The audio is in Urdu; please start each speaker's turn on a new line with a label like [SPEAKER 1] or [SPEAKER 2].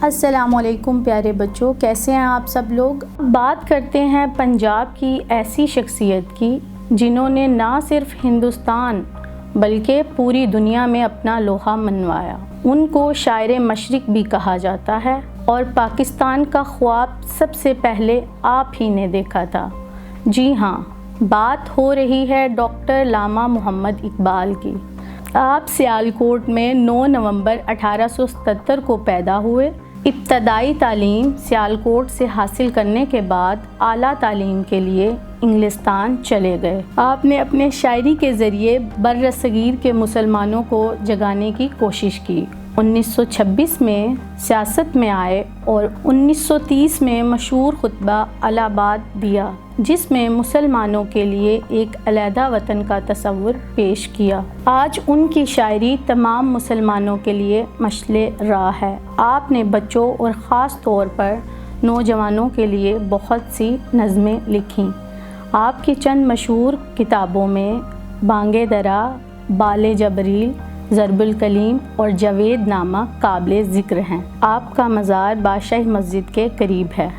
[SPEAKER 1] السلام علیکم پیارے بچوں، کیسے ہیں آپ سب لوگ؟ بات کرتے ہیں پنجاب کی ایسی شخصیت کی جنہوں نے نہ صرف ہندوستان بلکہ پوری دنیا میں اپنا لوہا منوایا۔ ان کو شاعر مشرق بھی کہا جاتا ہے اور پاکستان کا خواب سب سے پہلے آپ ہی نے دیکھا تھا۔ جی ہاں، بات ہو رہی ہے ڈاکٹر علامہ محمد اقبال کی۔ آپ سیالکوٹ میں 9 نومبر 1877 کو پیدا ہوئے۔ ابتدائی تعلیم سیالکوٹ سے حاصل کرنے کے بعد اعلیٰ تعلیم کے لیے انگلستان چلے گئے۔ آپ نے اپنے شاعری کے ذریعے برصغیر کے مسلمانوں کو جگانے کی کوشش کی۔ 1926 میں سیاست میں آئے اور 1930 میں مشہور خطبہ الہ آباد دیا، جس میں مسلمانوں کے لیے ایک علیحدہ وطن کا تصور پیش کیا۔ آج ان کی شاعری تمام مسلمانوں کے لیے مشعل راہ ہے۔ آپ نے بچوں اور خاص طور پر نوجوانوں کے لیے بہت سی نظمیں لکھیں۔ آپ کی چند مشہور کتابوں میں بانگ درا، بال جبریل، ضرب الکلیم اور جاوید نامہ قابل ذکر ہیں۔ آپ کا مزار بادشاہی مسجد کے قریب ہے۔